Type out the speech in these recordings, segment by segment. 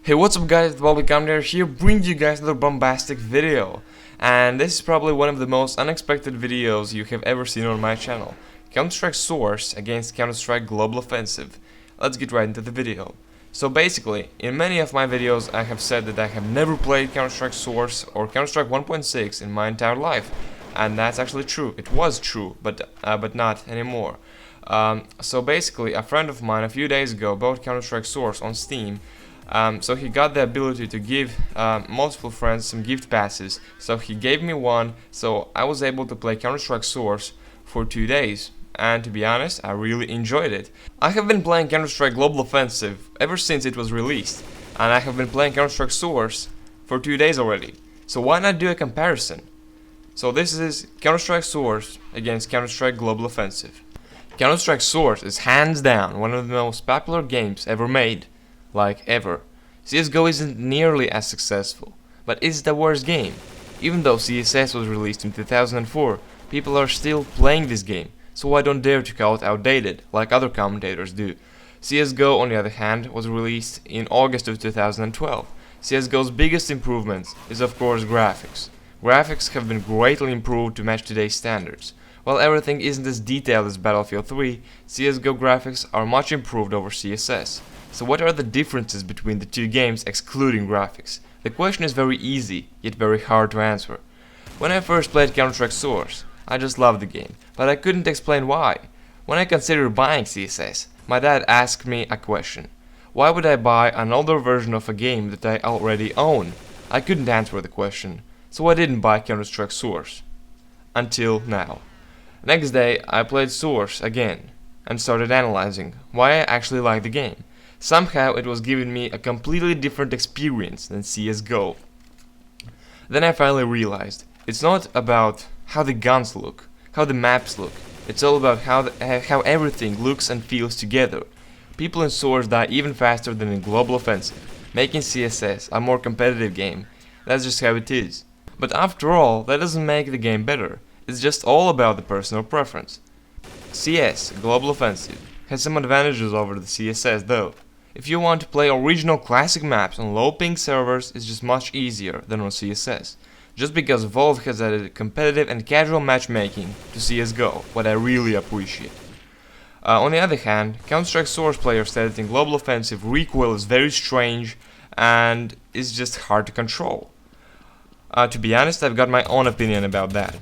Hey, what's up guys, the here bringing you guys another bombastic video. And this is probably one of the most unexpected videos you have ever seen on my channel. Counter-Strike Source against Counter-Strike Global Offensive. Let's get right into the video. So basically, in many of my videos I have said that I have never played Counter-Strike Source or Counter-Strike 1.6 in my entire life. And that's actually true. It was true, but not anymore. So basically, a friend of mine a few days ago bought Counter-Strike Source on Steam. So he got the ability to give multiple friends some gift passes. So he gave me one, so I was able to play Counter-Strike Source for 2 days. And to be honest, I really enjoyed it. I have been playing Counter-Strike Global Offensive ever since it was released. And I have been playing Counter-Strike Source for 2 days already. So why not do a comparison? So this is Counter-Strike Source against Counter-Strike Global Offensive. Counter-Strike Source is hands down one of the most popular games ever made. Like ever. CSGO isn't nearly as successful, but it's the worst game. Even though CSS was released in 2004, people are still playing this game, so I don't dare to call it outdated, like other commentators do. CSGO, on the other hand, was released in August of 2012. CSGO's biggest improvements is of course graphics. Graphics have been greatly improved to match today's standards. While everything isn't as detailed as Battlefield 3, CSGO graphics are much improved over CSS. So what are the differences between the two games excluding graphics? The question is very easy, yet very hard to answer. When I first played Counter-Strike Source, I just loved the game, but I couldn't explain why. When I considered buying CSS, my dad asked me a question. Why would I buy an older version of a game that I already own? I couldn't answer the question, so I didn't buy Counter-Strike Source. Until now. Next day, I played Source again, and started analyzing why I actually liked the game. Somehow it was giving me a completely different experience than CSGO. Then I finally realized, it's not about how the guns look, how the maps look, it's all about how everything looks and feels together. People in Source die even faster than in Global Offensive, making CSS a more competitive game. That's just how it is. But after all, that doesn't make the game better, it's just all about the personal preference. CS, Global Offensive, has some advantages over the CSS though. If you want to play original classic maps on low ping servers, it's just much easier than on CSS. Just because Valve has added competitive and casual matchmaking to CSGO, what I really appreciate. On the other hand, Counter-Strike Source players said that in Global Offensive recoil is very strange and is just hard to control. To be honest, I've got my own opinion about that.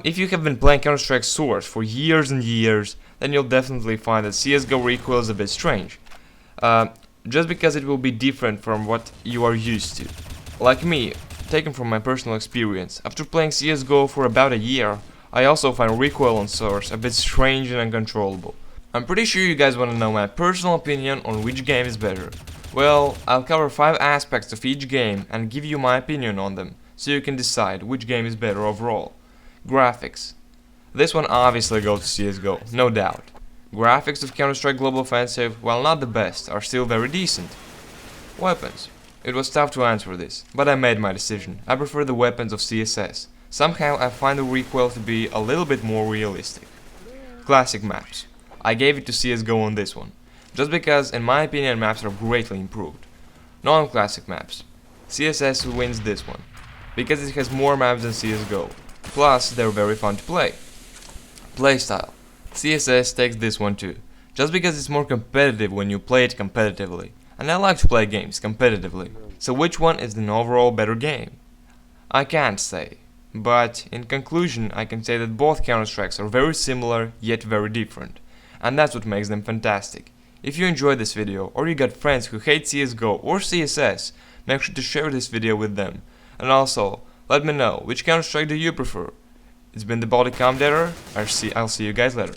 If you have been playing Counter-Strike Source for years and years, then you'll definitely find that CSGO recoil is a bit strange. Just because it will be different from what you are used to. Like me, taken from my personal experience, after playing CSGO for about a year, I also find recoil on Source a bit strange and uncontrollable. I'm pretty sure you guys want to know my personal opinion on which game is better. Well, I'll cover 5 aspects of each game and give you my opinion on them, so you can decide which game is better overall. Graphics. This one obviously goes to CSGO, no doubt. Graphics of Counter-Strike Global Offensive, while not the best, are still very decent. Weapons. It was tough to answer this, but I made my decision. I prefer the weapons of CSS. Somehow I find the recoil to be a little bit more realistic. Classic maps. I gave it to CSGO on this one, just because in my opinion maps are greatly improved. Non-classic maps. CSS wins this one, because it has more maps than CSGO. Plus, they're very fun to play. Playstyle. CSS takes this one too, just because it's more competitive when you play it competitively, and I like to play games competitively. So which one is an overall better game? I can't say, but in conclusion I can say that both Counter-Strikes are very similar yet very different, and that's what makes them fantastic. If you enjoyed this video, or you got friends who hate CSGO or CSS, make sure to share this video with them, and also let me know which Counter-Strike do you prefer. It's been the Baltic Commentator. I'll see you guys later.